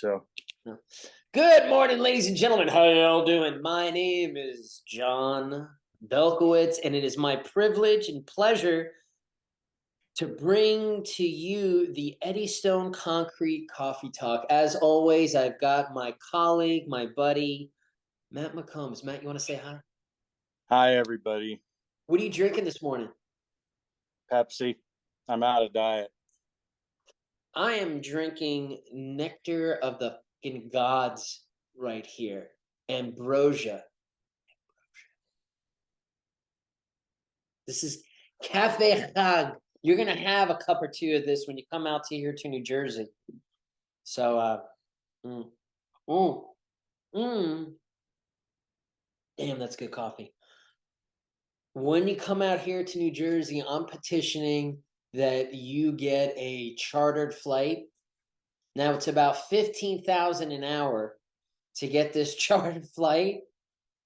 So, No. Good morning, ladies and gentlemen. How y'all doing? My name is John Belkowitz, and it is my privilege and pleasure to bring to you the Edyston Concrete Coffee Talk. As always, I've got my colleague, my buddy, Matt McCombs. Matt, you want to say hi? hi everybody. What are you drinking this morning? Pepsi. I'm out of diet. I am drinking nectar of the fucking gods right here. Ambrosia. This is Cafe Chag. You're gonna have a cup or two of this when you come out to here to New Jersey. So, mm, mm, mm. Damn, that's good coffee. When you come out here to New Jersey, I'm petitioning that you get a chartered flight. Now it's about 15,000 an hour to get this chartered flight,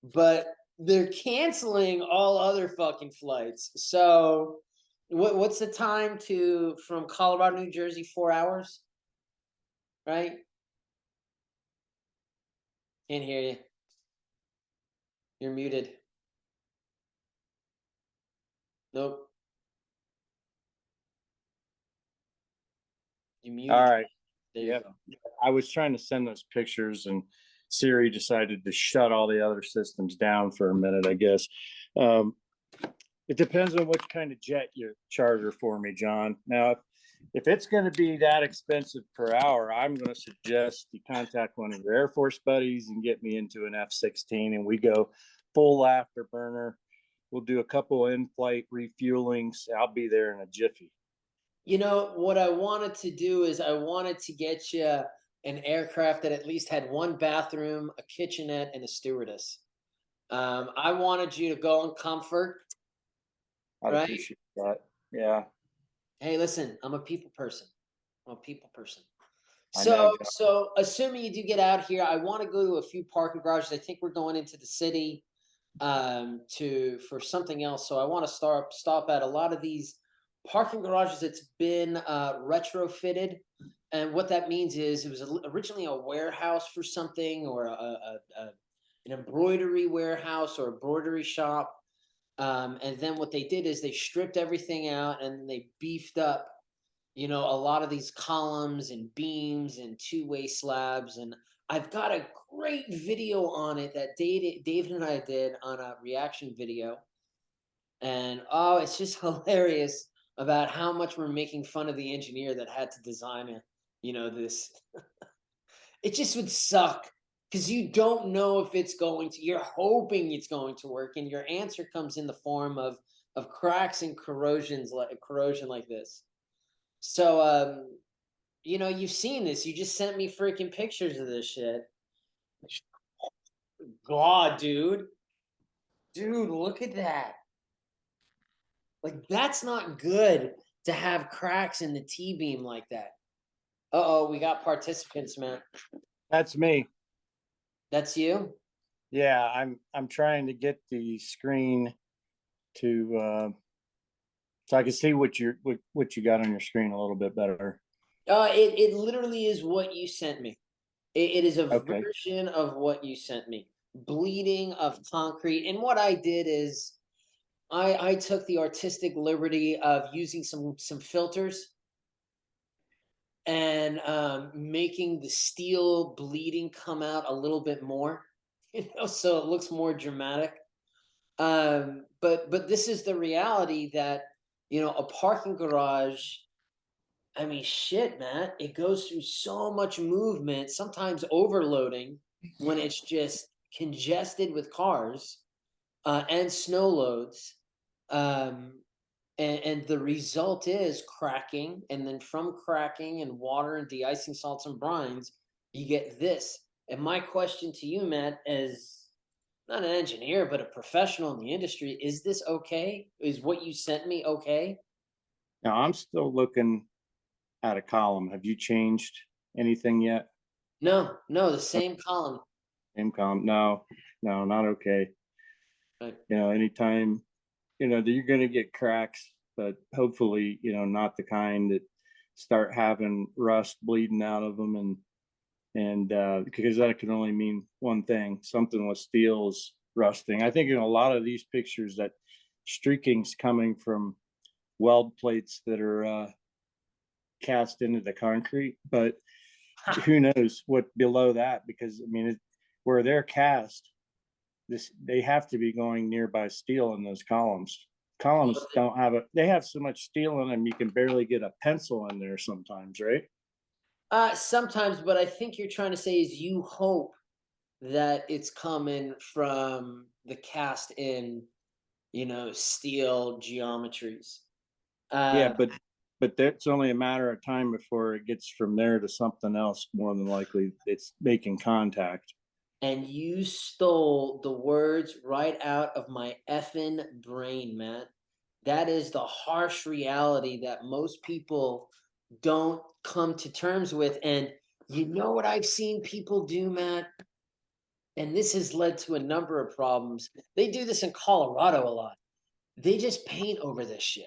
but they're canceling all other fucking flights. So what's the time from Colorado, New Jersey? 4 hours, right? Can't hear you. You're muted. Nope. You muted. All right. There Yep. you go. I was trying to send those pictures and Siri decided to shut all the other systems down for a minute, I guess. It depends on what kind of jet you charter for me, John. Now, if it's going to be that expensive per hour, I'm going to suggest you contact one of your Air Force buddies and get me into an F-16 and we go full afterburner. We'll do a couple in-flight refuelings. I'll be there in a jiffy. You know, what I wanted to do is I wanted to get you an aircraft that at least had one bathroom, a kitchenette, and a stewardess. I wanted you to go in comfort, I'd right? appreciate that. Yeah, Hey, listen, I'm a people person. I'm a people person. I know, So, John. so assuming you do get out here, I want to go to a few parking garages. I think we're going into the city for something else. So I want to stop at a lot of these parking garages. It's been retrofitted, and what that means is it was originally a warehouse for something, or an embroidery warehouse or a embroidery shop. And then what they did is they stripped everything out and then they beefed up, a lot of these columns and beams and two-way slabs. And I've got a great video on it that David and I did on a reaction video. And oh, it's just hilarious about how much we're making fun of the engineer that had to design it. This it just would suck because you don't know if it's going to, you're hoping it's going to work, and your answer comes in the form of cracks and corrosion like this. So you've seen this. You just sent me freaking pictures of this shit. God, dude. Dude, look at that. Like, that's not good to have cracks in the T-beam like that. Uh-oh, we got participants, man. That's me. That's you? Yeah, I'm trying to get the screen to so I can see what you got on your screen a little bit better. It literally is what you sent me. It is a Okay. version of what you sent me. Bleeding of concrete. And what I did is I took the artistic liberty of using some filters and making the steel bleeding come out a little bit more, so it looks more dramatic. But this is the reality that, a parking garage, I mean, shit, man, it goes through so much movement, sometimes overloading when it's just congested with cars and snow loads. Um, and the result is cracking, and then from cracking and water and de-icing salts and brines, you get this. And my question to you, Matt, as not an engineer but a professional in the industry, is this okay? Is what you sent me okay? Now I'm still looking at a column. Have you changed anything yet? No, the same column. Same column? No, no, not okay. Right. Anytime, that you're going to get cracks, but hopefully, not the kind that start having rust bleeding out of them and And because that can only mean one thing, something with steel is rusting. I think in a lot of these pictures that streaking's coming from weld plates that are cast into the concrete, but who knows what below that, because I mean, where they're cast, they have to be going nearby steel in those columns. Columns don't have they have so much steel in them you can barely get a pencil in there sometimes, right? Sometimes, but I think you're trying to say is you hope that it's coming from the cast in, steel geometries. Yeah, Uh, but that's only a matter of time before it gets from there to something else. More than likely, it's making contact. and you stole the words right out of my effing brain, Matt. That is the harsh reality that most people don't come to terms with. And you know what I've seen people do, Matt? And this has led to a number of problems. They do this in Colorado a lot. They just paint over this shit.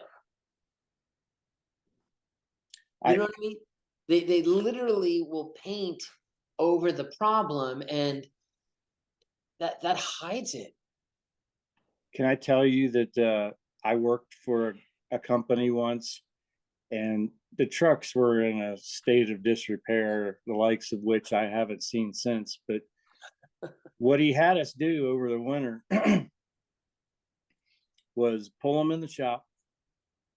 You know I what I mean? They literally will paint over the problem, and that hides it. Can I tell you that I worked for a company once, and the trucks were in a state of disrepair, the likes of which I haven't seen since. But what he had us do over the winter was pull them in the shop,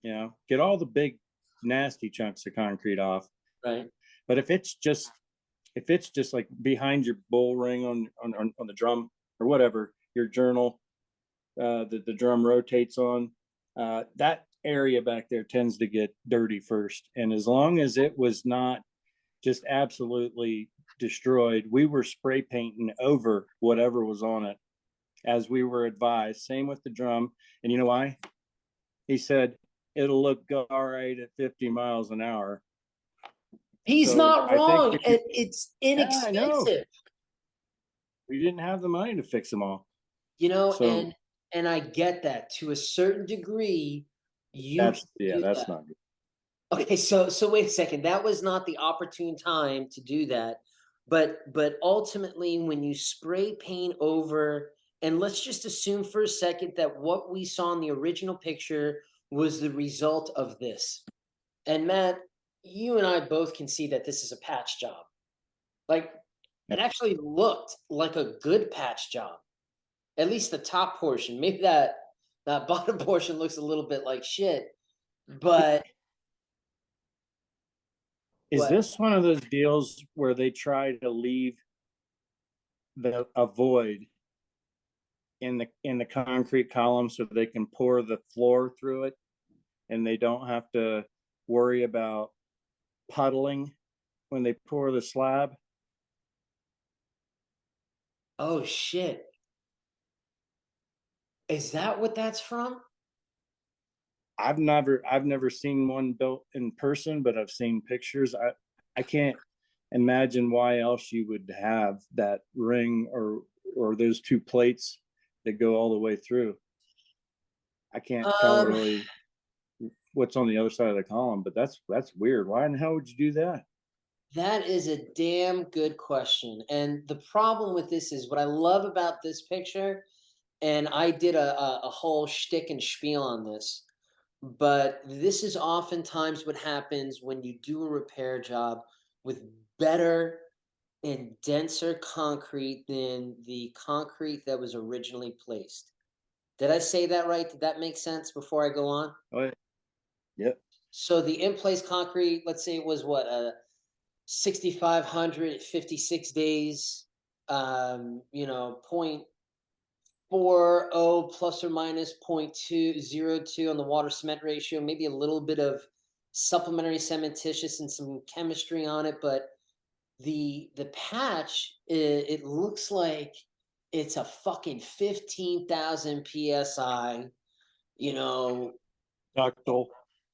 get all the big nasty chunks of concrete off. Right. But if it's just like behind your bull ring on the drum or whatever, your journal, that the drum rotates on, that area back there tends to get dirty first. And as long as it was not just absolutely destroyed, we were spray painting over whatever was on it as we were advised. Same with the drum. And you know why? He said it'll look all right at 50 miles an hour. He's So not I think wrong, if you, and it's yeah, I know inexpensive. we didn't have the money to fix them all. You know, So and I get that to a certain degree. You can do that's that. not good. Okay, so wait a second. That was not the opportune time to do that. But ultimately when you spray paint over, and let's just assume for a second that what we saw in the original picture was the result of this. And Matt, you and I both can see that this is a patch job. Like, it actually looked like a good patch job. At least the top portion. Maybe that bottom portion looks a little bit like shit. But Is what? this one of those deals where they try to leave a void in the concrete column so they can pour the floor through it and they don't have to worry about puddling when they pour the slab? Oh shit. Is that what that's from? I've never seen one built in person, but I've seen pictures. I can't imagine why else you would have that ring or those two plates that go all the way through. I can't tell Um, really what's on the other side of the column, but that's weird. Why in the hell would you do that? that is a damn good question. And the problem with this is what I love about this picture, and I did a whole shtick and spiel on this, but this is oftentimes what happens when you do a repair job with better and denser concrete than the concrete that was originally placed. Did I say that right? Did that make sense before I go on? Oh, yep. So the in place concrete, let's say it was what, 6,500 56 days, point 40 plus or minus 0.202 on the water cement ratio, maybe a little bit of supplementary cementitious and some chemistry on it, but the patch, it looks like it's a fucking 15,000 psi, you know. Ductile.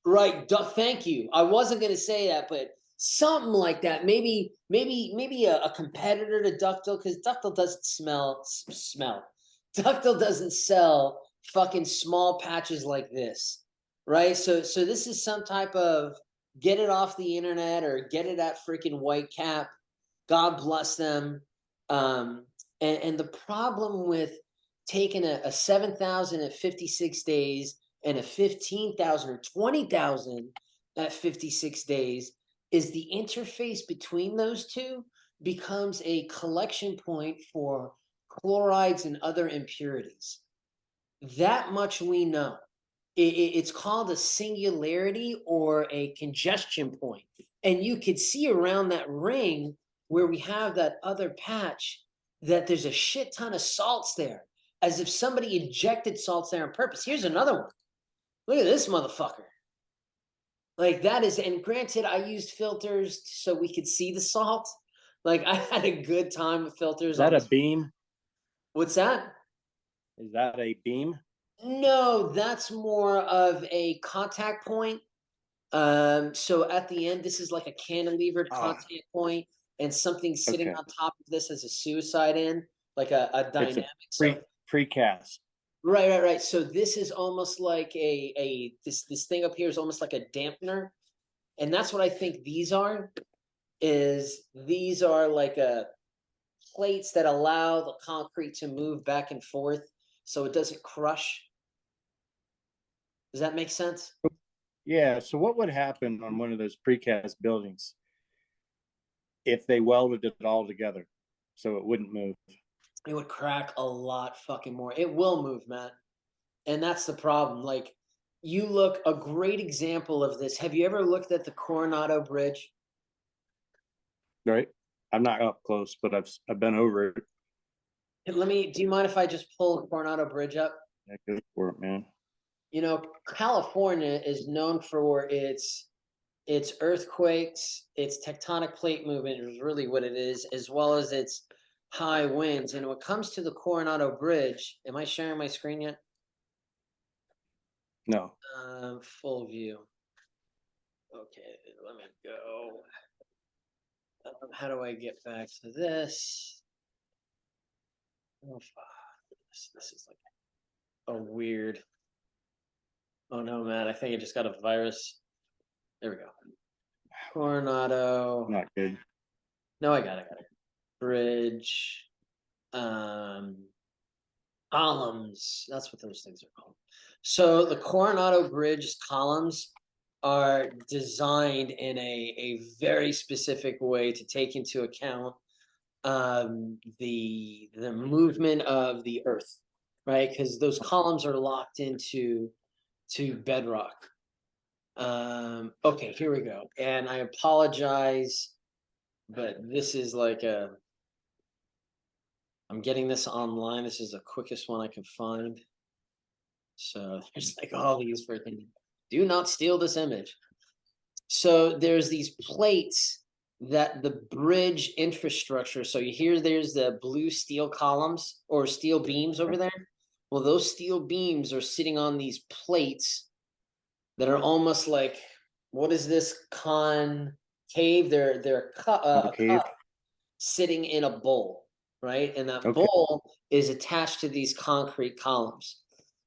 Right, thank you. I wasn't gonna say that, but something like that. Maybe a competitor to Ductile, because Ductile doesn't smell. Ductile doesn't sell fucking small patches like this, right? So this is some type of get it off the internet or get it at freaking White Cap God bless them. And the problem with taking a 7,000 at 56 days and a 15,000 or 20,000 at 56 days is the interface between those two becomes a collection point for chlorides and other impurities. That much we know. It's called a singularity or a congestion point. And you could see around that ring where we have that other patch that there's a shit ton of salts there, as if somebody injected salts there on purpose. Here's another one. Look at this motherfucker. Like that is, and granted, I used filters so we could see the salt. Like I had a good time with filters. Is that a beam? What's that? Is that a beam? No, that's more of a contact point. So at the end, this is like a cantilevered contact point, and something sitting on top of this as a suicide end, like a dynamic. It's a precast. Right. So this is almost like this thing up here is almost like a dampener, and that's what I think these are. These are like plates that allow the concrete to move back and forth, so it doesn't crush. Does that make sense? Yeah. So what would happen on one of those precast buildings if they welded it all together so it wouldn't move? It would crack a lot fucking more. It will move, Matt. And that's the problem. Like, you look, a great example of this. Have you ever looked at the Coronado Bridge? Right. I'm not up close, but I've been over it. Do you mind if I just pull the Coronado Bridge up? Yeah, go for it, man. You know, California is known for its earthquakes, its tectonic plate movement is really what it is, as well as its high winds. And when it comes to the Coronado Bridge, am I sharing my screen yet? No. Full view. Okay, let me go. How do I get back to this? Oh, this is like a weird. Oh no, man! I think I just got a virus. There we go. Coronado. Not good. No, I got it. Bridge. Columns. That's what those things are called. So the Coronado Bridge columns are designed in a very specific way to take into account the movement of the earth, right? Because those columns are locked into bedrock. Okay, here we go. And I apologize, but this is like I'm getting this online. This is the quickest one I can find. So there's like all these for things. Do not steal this image. So there's these plates that the bridge infrastructure. So you hear there's the blue steel columns or steel beams over there. Well, those steel beams are sitting on these plates that are almost like, what is this concave? They're cup sitting in a bowl, right? And that bowl is attached to these concrete columns.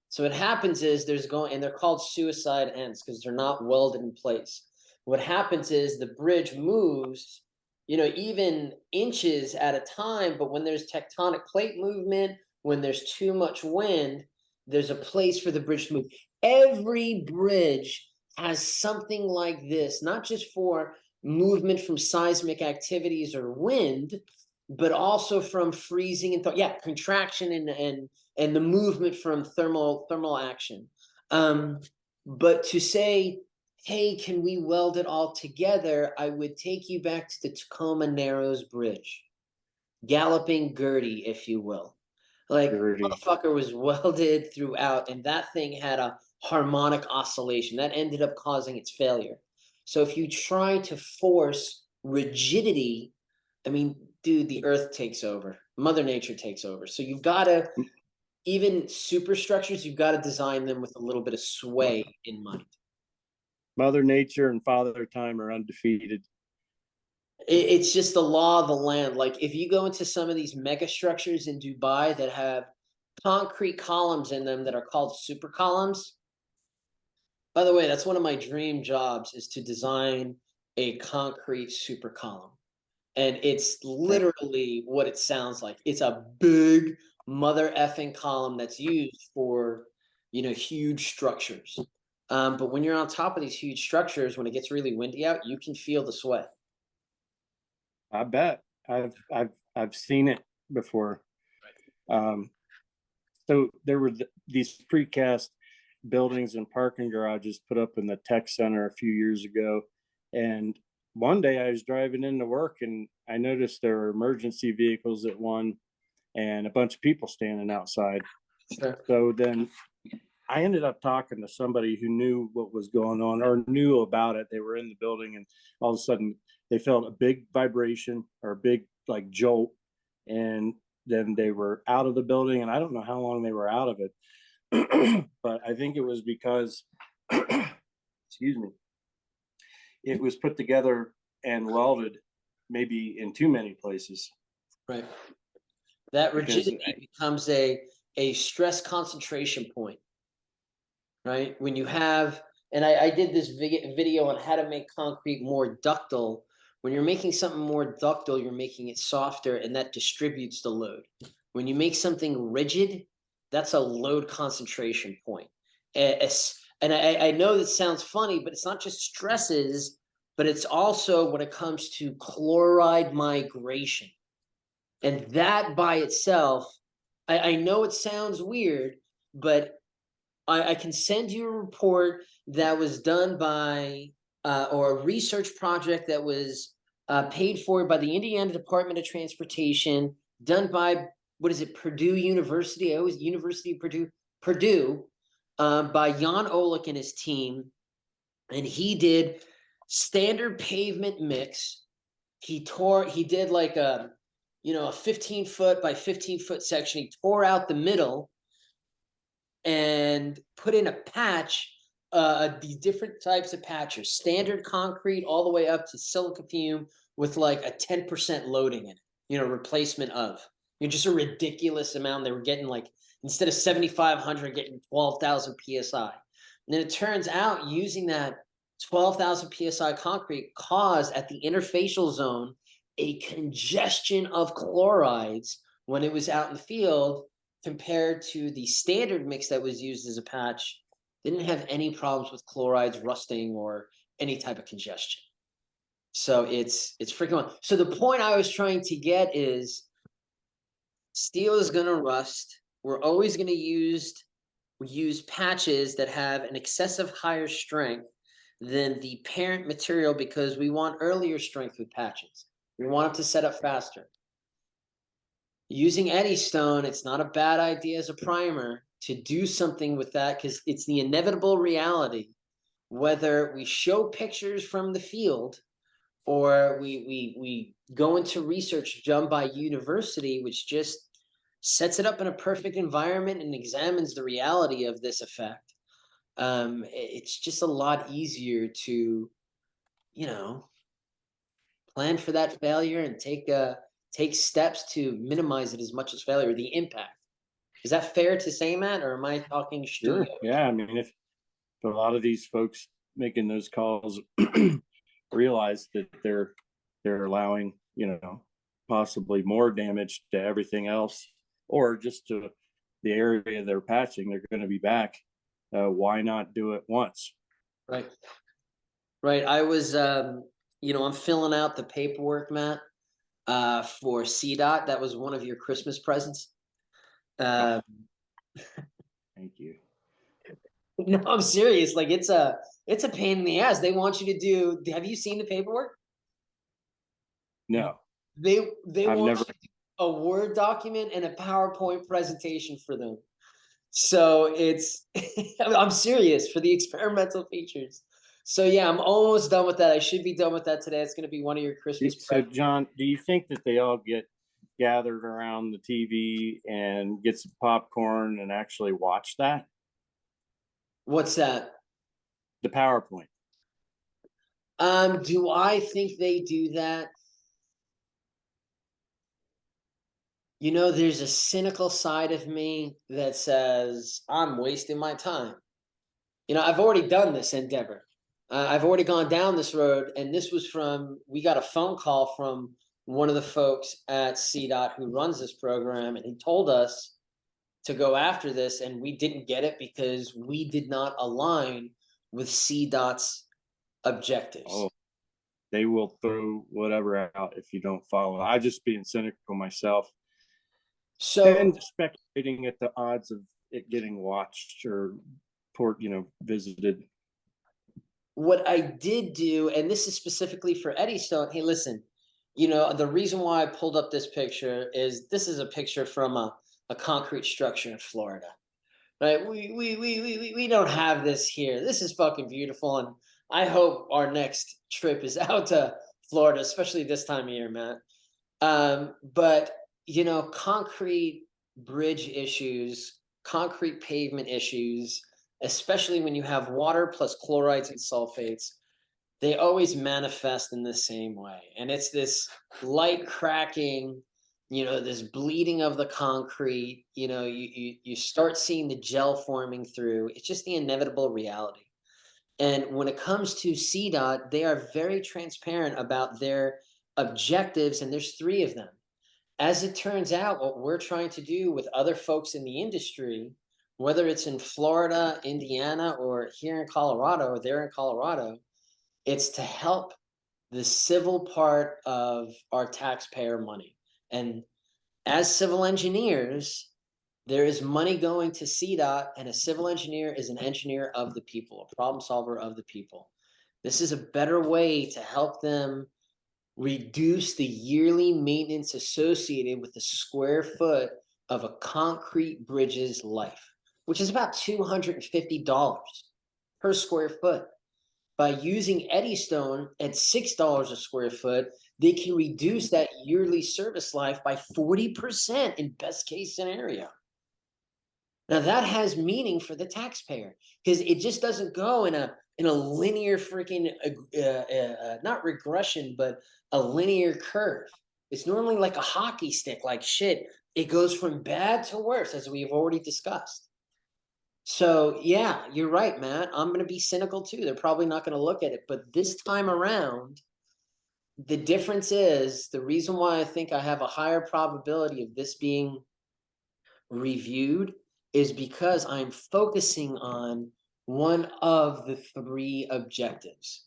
So what happens is and they're called suicide ends because they're not welded in place. What happens is the bridge moves, even inches at a time, but when there's tectonic plate movement, when there's too much wind, there's a place for the bridge to move. Every bridge has something like this, not just for movement from seismic activities or wind, but also from freezing and contraction and the movement from thermal action. But to say, hey, can we weld it all together? I would take you back to the Tacoma Narrows Bridge, Galloping Gertie, if you will. Like, motherfucker was welded throughout, and that thing had a harmonic oscillation that ended up causing its failure. So if you try to force rigidity, I mean, dude, the earth takes over. Mother Nature takes over. So you've got to, even superstructures, you've got to design them with a little bit of sway in mind. Mother Nature and Father Time are undefeated. It's just the law of the land. Like if you go into some of these mega structures in Dubai that have concrete columns in them that are called super columns. By the way, that's one of my dream jobs is to design a concrete super column. And it's Right. literally what it sounds like. It's a big mother effing column that's used for, huge structures. But when you're on top of these huge structures, when it gets really windy out, you can feel the sway. I bet. I've seen it before. Um, so there were these precast buildings and parking garages put up in the tech center a few years ago, and one day I was driving into work and I noticed there were emergency vehicles at one and a bunch of people standing outside. Sure. So then I ended up talking to somebody who knew what was going on or knew about it. They were in the building and all of a sudden they felt a big vibration or a big like jolt. And then they were out of the building and I don't know how long they were out of it. But I think it was because, excuse me, it was put together and welded maybe in too many places Right. That because rigidity becomes a stress concentration point, right? When you have, and I did this video on how to make concrete more ductile. When you're making something more ductile, you're making it softer, and that distributes the load. When you make something rigid, that's a load concentration point. And I know this sounds funny, but it's not just stresses, but it's also when it comes to chloride migration. And that by itself, I know it sounds weird, but I can send you a report that was done by, or a research project that was paid for by the Indiana Department of Transportation, done by, what is it, Purdue University? I always, University of Purdue, by Jan Olick and his team. And he did standard pavement mix. He did like a 15-foot by 15-foot section. He tore out the middle and put in a patch, these different types of patches, standard concrete all the way up to silica fume with like a 10% loading in it, replacement of. Just a ridiculous amount. They were getting like, instead of 7,500, getting 12,000 PSI. And then it turns out using that 12,000 PSI concrete caused at the interfacial zone a congestion of chlorides when it was out in the field, compared to the standard mix that was used as a patch. Didn't have any problems with chlorides rusting or any type of congestion. So it's freaking on. So the point I was trying to get is steel is going to rust. We're always going to use patches that have an excessive higher strength than the parent material because we want earlier strength with patches. We want it to set up faster. Using Edystone, it's not a bad idea as a primer to do something with that because it's the inevitable reality. Whether we show pictures from the field or we go into research done by university, which just sets it up in a perfect environment and examines the reality of this effect. It's just a lot easier to, plan for that failure and take steps to minimize it as much as failure, the impact. Is that fair to say, Matt, or am I talking sure. studio? Yeah. I mean, if a lot of these folks making those calls realize that they're allowing, possibly more damage to everything else or just to the area they're patching, they're going to be back. Why not do it once? Right. Right. I was, I'm filling out the paperwork, Matt, for CDOT. That was one of your Christmas presents. Oh, thank you. No, I'm serious. Like it's a pain in the ass. They want you to do. Have you seen the paperwork? No, They I've want never. you to do a Word document and a PowerPoint presentation for them. So it's I'm serious for the experimental features. So yeah, I'm almost done with that. I should be done with that today. It's going to be one of your Christmas So, presents. John, do you think that they all get gathered around the TV and get some popcorn and actually watch that? What's that? The PowerPoint. Do I think they do that? There's a cynical side of me that says I'm wasting my time. I've already done this endeavor. I've already gone down this road, and this was we got a phone call from one of the folks at CDOT who runs this program, and he told us to go after this, and we didn't get it because we did not align with CDOT's objectives. Oh, they will throw whatever out if you don't follow. I'm just being cynical myself So and speculating at the odds of it getting watched or visited. what I did do, and this is specifically for Edystone. Hey, listen, the reason why I pulled up this picture is this is a picture from a concrete structure in Florida. Right? We don't have this here. This is fucking beautiful, and I hope our next trip is out to Florida, especially this time of year, Matt. But concrete bridge issues, concrete pavement issues, especially when you have water plus chlorides and sulfates, they always manifest in the same way. And it's this light cracking, this bleeding of the concrete, you start seeing the gel forming through. It's just the inevitable reality. And when it comes to CDOT, they are very transparent about their objectives, and there's 3 of them. As it turns out, what we're trying to do with other folks in the industry, whether it's in Florida, Indiana, or here in Colorado, or there in Colorado, it's to help the civil part of our taxpayer money. And as civil engineers, there is money going to CDOT, and a civil engineer is an engineer of the people, a problem solver of the people. This is a better way to help them reduce the yearly maintenance associated with the square foot of a concrete bridge's life, which is about $250 per square foot. By using Edystone at $6 a square foot, they can reduce that yearly service life by 40% in best case scenario. Now that has meaning for the taxpayer because it just doesn't go in a linear freaking not regression, but a linear curve. It's normally like a hockey stick, like shit. It goes from bad to worse, as we've already discussed. So yeah, you're right, Matt. I'm going to be cynical too. They're probably not going to look at it, but this time around, the difference is the reason why I think I have a higher probability of this being reviewed is because I'm focusing on one of the 3 objectives,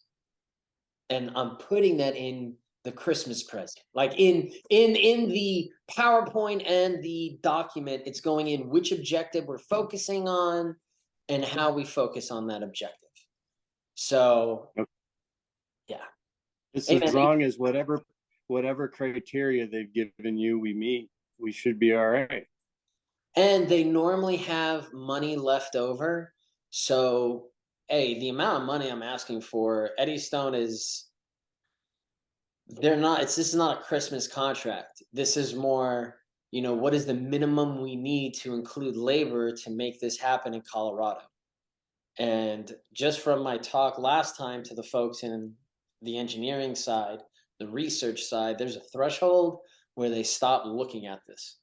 and I'm putting that in the Christmas present, like in the PowerPoint and the document. It's going in which objective we're focusing on and how we focus on that objective. So yeah, It's hey, man, as long as whatever criteria they've given you, we meet, we should be all right. and they normally have money left over. So hey, the amount of money I'm asking for, Edystone is this is not a Christmas contract. This is more, what is the minimum we need to include labor to make this happen in Colorado? And just from my talk last time to the folks in the engineering side, the research side, there's a threshold where they stop looking at this.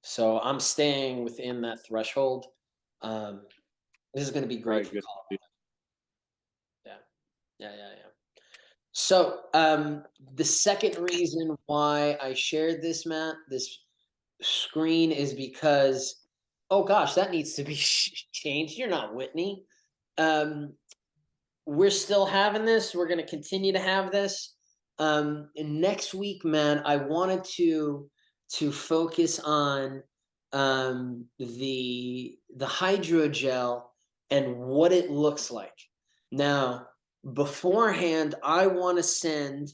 So I'm staying within that threshold. This is going to be great for Colorado. Yeah. So the second reason why I shared this, Matt, this screen is because, oh gosh, that needs to be changed. You're not Whitney. We're still having this. We're going to continue to have this. And next week, man, I wanted to focus on the hydrogel and what it looks like. Now, beforehand, I want to send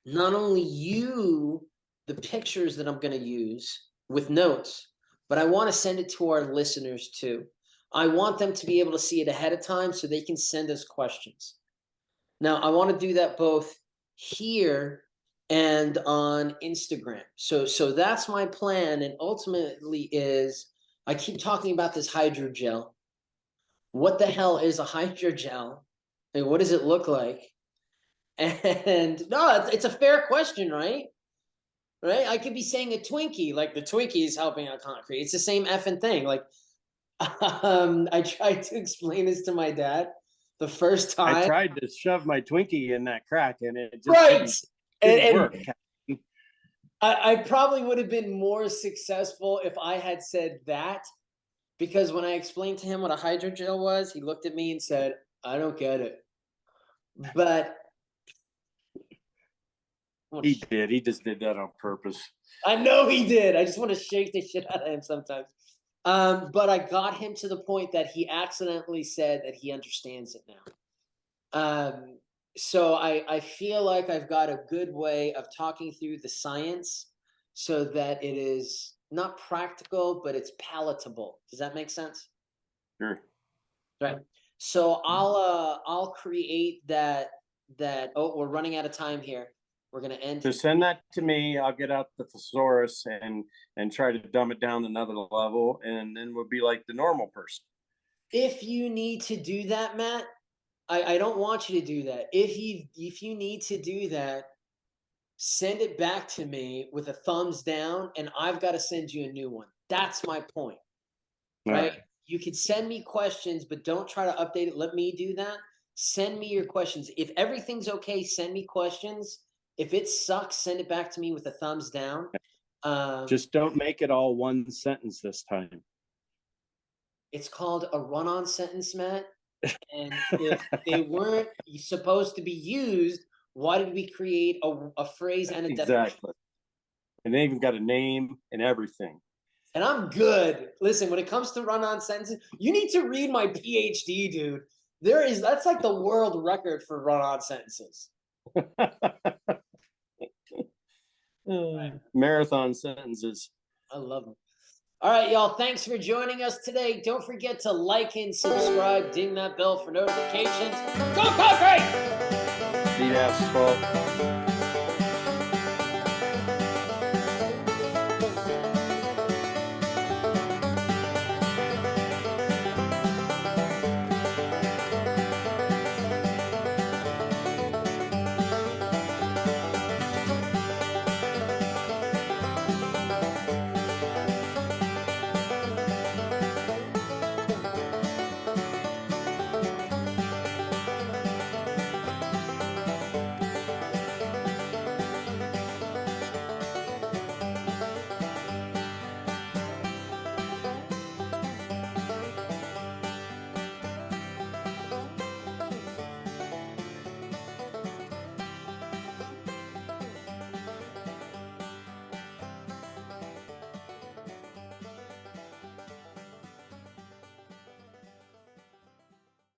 not only you the pictures that I'm going to use with notes, but I want to send it to our listeners too. I want them to be able to see it ahead of time so they can send us questions. Now, I want to do that both here and on Instagram. So that's my plan. And ultimately is, I keep talking about this hydrogel. What the hell is a hydrogel? And what does it look like? And no, it's a fair question, right? Right? I could be saying a Twinkie, like the Twinkie is helping out concrete. It's the same effing thing. Like, I tried to explain this to my dad the first time. I tried to shove my Twinkie in that crack, and it just Right. didn't. Didn't work. I probably would have been more successful if I had said that, because when I explained to him what a hydrogel was, he looked at me and said, "I don't get it." But He did. He just did that on purpose. I know he did. I just want to shake the shit out of him sometimes. But I got him to the point that he accidentally said that he understands it now. So I feel like I've got a good way of talking through the science so that it is not practical, but it's palatable. Does that make sense? Sure. Right. So I'll create that. Oh, we're running out of time here. We're gonna end. So send that to me. I'll get out the thesaurus and try to dumb it down another level, and then we'll be like the normal person. If you need to do that, Matt, I don't want you to do that. If you need to do that, send it back to me with a thumbs down, and I've got to send you a new one. That's my point. Right? You can send me questions, but don't try to update it. Let me do that. Send me your questions. If everything's okay, send me questions. If it sucks, send it back to me with a thumbs down. Just don't make it all one sentence this time. It's called a run-on sentence, Matt. And if they weren't supposed to be used, why did we create a phrase and a definition? Exactly. And they even got a name and everything. And I'm good. Listen, when it comes to run-on sentences, you need to read my PhD, dude. That's like the world record for run-on sentences. Marathon sentences. I love them. All right, y'all. Thanks for joining us today. Don't forget to like and subscribe. Ding that bell for notifications. Go Concrete! The asphalt.